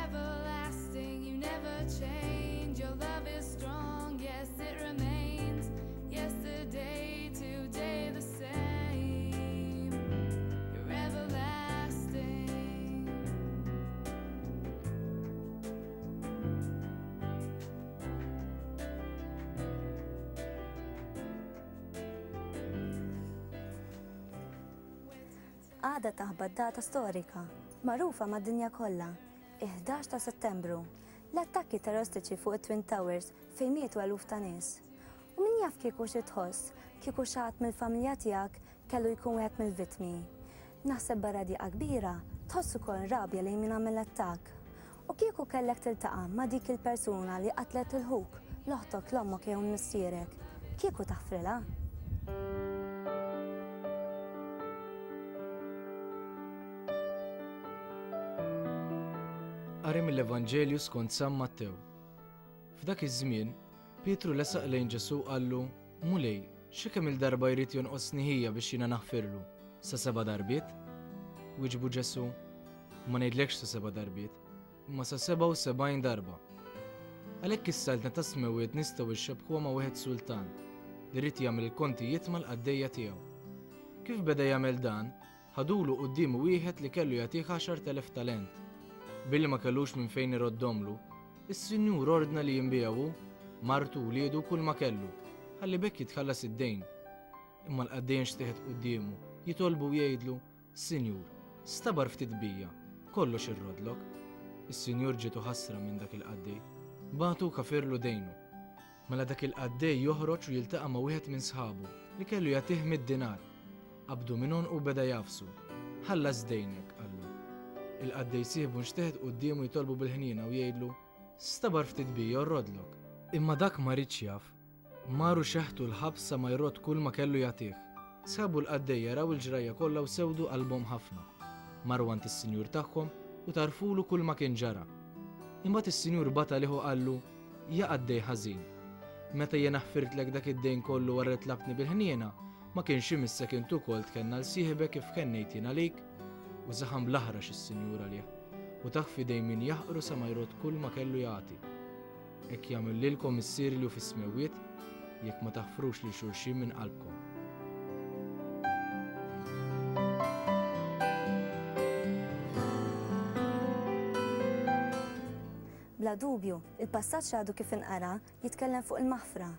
everlasting, you never change. Your love is strong, yes, it remains. Yesterday, today, the same. You're everlasting. Għada taħbad data storika, magħrufa mad-dinja kollha, 11 ta' Settembru, l-attakki terroristiċi fuq it-Twin Towers fejn mietu eluf ta' nies. U min jaf kieku xi tħoss, kieku xi ħadd mill-familja tiegħek kellu jkun wieħed mill-vittmi. Naħseb barra diqa kbira tħoss ukoll rabja lejn min għamel l-attakk. U kieku kellek tiltaqa' ma' dik il-persuna li qatlet il-ħuk, l-oħtok, l-ommok jew missierek, kieku taħfrilha? Qari mill-Evanġelju skont San Mattew. F'dak iż-żmien, Pietru lesaq lejn Ġesu qallu: Mulej, x'kemm il-darba jrid jonqosni ħija biex jiena naħfirlu? Sa 7 darbiet? Wieġbu Ġesu: Ma ngħidlekx sa 7 darbiet, imma sa 77 darba. Għalhekk is-saltna ta' smewiet nistgħu nxebbħuha ma' wieħed sultan li rid jagħmel il-kontijiet mal-qaddejja tiegħu. Kif beda jagħmel dan, ħadulu qudiemu wieħed li kellu jagħtih 10,000 talent. Billi ma kellux minn fejn iroddomlu, is-Sinjur ordna li jinbiegħu martu u liedu kull ma kellu, ħalli bekk jitħallas id-dejn. Imma l-qaddejn xtieħed qudiemu, jitolbu jgħidlu: Sinjur, stabar ftit bija, kollox irrodlok. Is-Sinjur ġietu ħasra minn dak il-qaddej, batu kafirlu dejnu. Mela dak il-qaddej joħroġ u jiltaqa' ma' wieħed minn sħabu li kellu jagħtih mid-dinar. Qabdu minnhom u beda jafsu. Ħallas dejnek, qallu. Il-qaddej sieħbu nxteħed qudiemu jitolbu bil-ħnina u jgħidlu: Stabar ftit bija rrodlok. Imma dak ma ridx jaf. Maru xeħtu l-ħabs sa ma jrod kull ma kellu jagħtih. Sabu l-qaddej jaraw il-ġrajja kollha u sewdu qalbhom ħafna. Marru għand is-Sinjur tagħhom u tarfulu kull ma kien ġara. Imbagħad is-Sinjur bata liħu qallu: Ja qaddej ħażin. Meta jien ħfirtlek dak id-dejn kollu wara tlabtni bil-ħniena, ma kienx imissek int ukoll tkenna l-sieħbek kif kennejt jien għalik. U zaħam laħrax is-Sinjur għalih, u taħ fidej min jaħqru sa ma jrod kull ma kellu jagħti. Hekk jagħmel lilkom missieri li hu fis-smewwiet jekk ma taħfrux lil xulxin minn qalbkom. Bla dubju, il-passaġġ għadu kif inqara jitkellem fuq il-maħfra.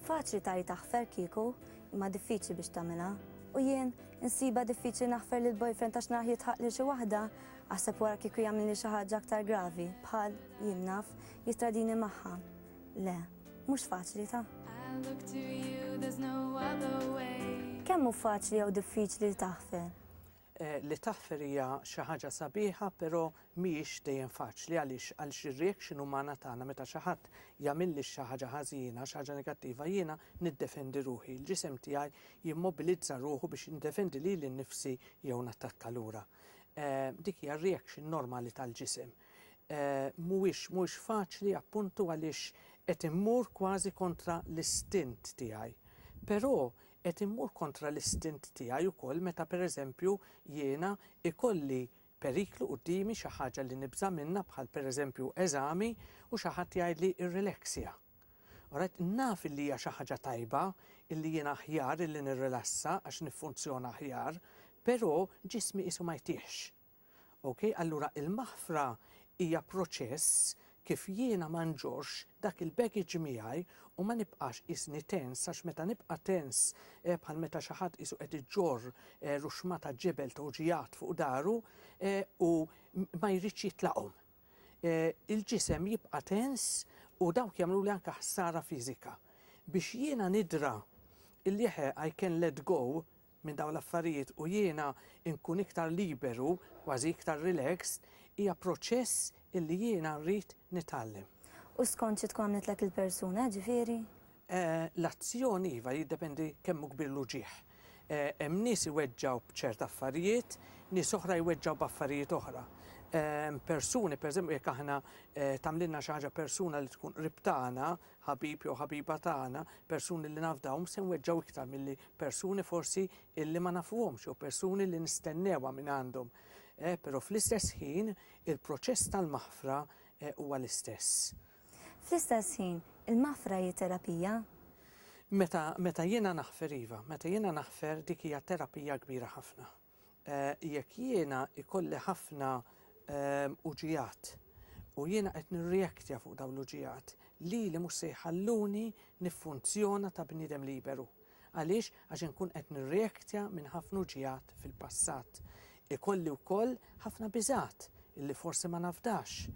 Faċli tari taħfer kieku, imma diffiċli biex tagħmilha. U jien insiba diffiċli naħfer lil boyfriend għax naħ jitħaq lil xi waħda, għaseb wara kieku jagħmel li xi ħaġa aktar gravi, bħal jien naf jistradini magħha. Le, mhux faċli ta'. Kemm hu faċli jew diffiċli li taħfer? Li taħfer hija xi ħaġa sabiħa, però mhijiex dejjem faċli għaliex ir-reaction umana tagħna meta xi ħadd jagħmilli xi ħaġa ħażina, xi ħaġa negattiva, jiena niddefendi ruħi. Il-ġisem tiegħi jimmobilizza ruħu biex nindefendi lili nnifsi jew nattakka lura. Dik hija reaction normali tal-ġisem. Mhuwiex faċli appuntu għaliex qed immur kważi kontra l-istint tiegħi. Però qed immur kontra l-istint tiegħi wkoll meta pereżempju jiena ikolli periklu qudiemi xi ħaġa li nibża minnha bħal pereżempju eżami u xi ħadd jgħidli irrileksja. Orajt naf illi hija xi ħaġa tajba illi jiena aħjar illi nirrilassa għax niffunzjona aħjar, però ġismi qisu ma jtieħx. Okay? Allura il-maħfra hija proċess kif jiena ma nġorx dak il-baggage miegħi u ma nibqax isni tens għax meta nibqa' tens bħal meta xi ħadd isu qed iġġorr ruxma ta' ġebel toġijat fuq daru u ma jridx jitlaqhom. Il-ġisem jibqa' tens u dawk jagħmlu li anke ħsara fiżika. Biex jiena nidra il-lieħe I can let go minn dawn l-affarijiet u jiena nkun iktar liberu, kważi iktar relaxed, hija proċess illi jiena rrid nitgħallem. U skont xi tkun għamletlek il-persuna, ġifieri? L-azzjoni iva jiddependi kemm hu kbir l-uġigħ. Hemm nies iweġġaw b'ċert affarijiet, nies oħra jweġġaw b'affarijiet oħra. Persuni, pereżempju jekk aħna tagħmlilna xi ħaġa persuna li tkun qrib tagħna, ħabib jew ħabiba tagħna, persuni li nafdawhom se nweġġaw iktar milli persuni forsi illi ma nafuhomx jew persuni li nistennewha minn għandhom. Però fl-istess ħin il-proċess tal-maħfra huwa l-istess. Fl-istess ħin, il-mafra hi terapija? Meta jiena naħfer iva, meta jiena naħfer dik hija terapija kbira ħafna. Jekk jiena ikolli ħafna uġijat u jiena qed nirreaktja fuq dawn l-uġijat li mhux se jħalluni niffunzjona ta' bniedem liberu. Għaliex għax inkun qed nirreaktja minn ħafna uġijat fil-passat. Ikolli wkoll ħafna biżat illi forsi ma nafdax.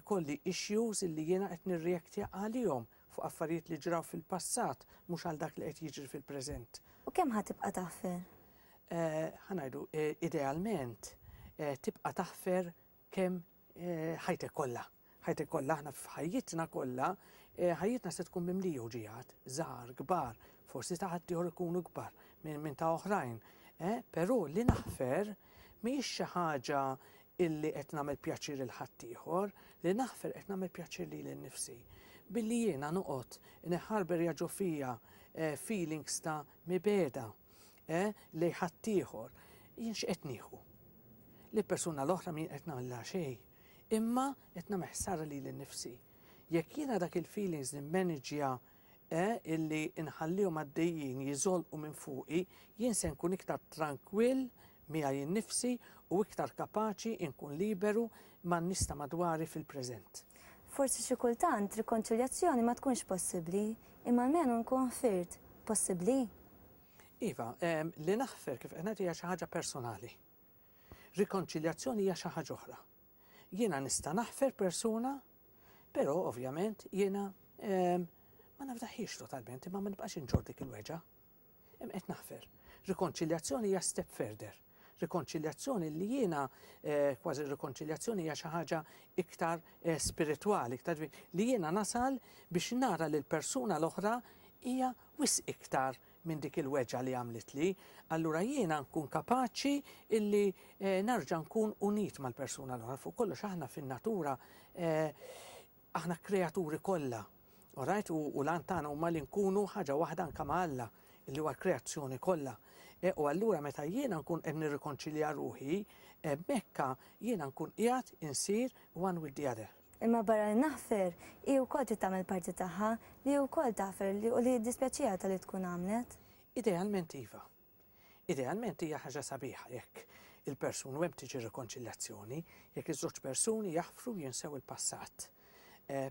Ikolli issues illi jiena qed nirreaktja għalihom fuq affarijiet li ġraw fil-passat mhux għal dak li qed jiġri fil-preżent. U kemm ħatibqa' taħfer? Ħanajdu, idealment tibqa' taħfer kemm ħajtek kollha. Ħajtek kollha aħna f'ħajjitna kollha, ħajjitna se tkun mimlija uġijat, żgħar, kbar, forsi ta' ħadd ieħor ikunu kbar minn ta' oħrajn. Però li naħfer mhijiex xi ħaġa illi qed nagħmel pjaċir il ħadd ieħor, li naħfer qed nagħmel pjaċir lili nnifsi. Billi jiena noqgħod neħarber jaġu fija feelings ta' mibeda li ħadd ieħor, jien x'qed nieħu. Li persuna l-oħra min qed nagħmilha xejn, imma qed nagħmel ħsara lili nnifsi. Jekk jiena dak il-feelings nimmanagja illi inħallihom għaddejjin jiżolqu minn fuqi, jien se nkun iktar tranquill miegħi nnifsi u iktar kapaċi nkun liberu man nista madwari fil-preżent. Forsi xi kultant rikonċiljazzjoni ma tkunx possibbli, imma almenu nkun ħfirt possibbli? Iva, li naħfer kif qed hija xi ħaġa personali. Rikonċiljazzjoni hija xi ħaġa oħra. Jiena nista' naħfer persuna, però ovvjament jiena ma nafdaħiex totalment, imma ma nibqax inġor dik il-weġa. Qed naħfer. Rikonċiljazzjoni hija step further. Rikonċiljazzjoni li jiena kważi rikonċiljazzjoni hija xi ħaġa iktar spiritwali, iktar li jiena nasal biex nara li l-persuna l-oħra hija wisq iktar minn dik il-weġa li għamlet li, allura jiena nkun kapaċi illi narġa' nkun unit mal-persuna l-oħra. Fuq kollox aħna fin-natura aħna kreaturi kollha. Alright, u l-antana huma li nkunu ħaġa waħda anke ma' Alla illi huwa l-kreazzjoni kollha. U allura meta jiena nkun qed nirrikonċilja ruħi, mekka jiena nkun qiegħed insir one with the other. Imma barra naħfer, i wkoll tagħmel parti tagħha li wkoll taħfer u li dispjaċija li tkun għamlet? Idealment iva. Idealment hija ħaġa sabiħa jekk il-persun u hemm tiġi rikonċiljazzjoni, jekk iż-żewġ persuni jaħfru jinsew il-passat.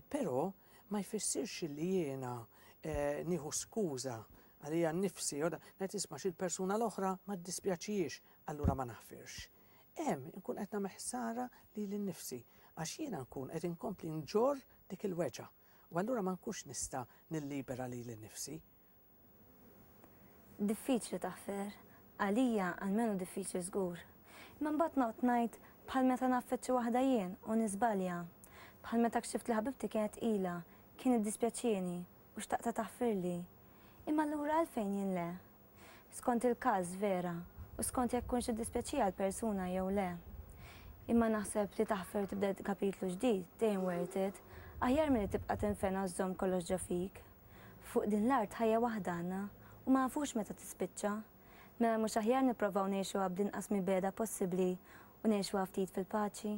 Però ma jfissirx li jiena nieħu skuża għalija nnifsi ngħid isma' xil-persuna l-oħra ma ddispjaċijiex, allura ma naħfirx. Nkun qed nagħmel ħsara lili nnifsi għax jiena nkun qed inkompli nġorr dik il-weġa u allura ma nkunx nista' nillibera lili nnifsi. Diffiċli taħfer, għalija almenu diffiċli żgur. Imma mbagħad noqgħod ngħid bħal meta naffett xi waħda jien u nisbalja. Bħal meta kxift li ħabibti kienet ilha, kien iddispjaċieni u xtaqta taħfirli. Imma allura għalfejn jien le. Skont il-każ vera u skont jekk kunx iddispjaċija l-persuna jew le. Imma naħseb li taħfer tibda kapitlu ġdid, dejjem worth it, aħjar milli tibqa' tinfena żżomm kollox ġo fik. Fuq din l-art ħajja waħda għandna u ma nafux meta tispiċċa. Mela mhux aħjar nipprovaw ngħixuha b'inqas mibeda possibbli u ngħixuha ftit fil-paċi.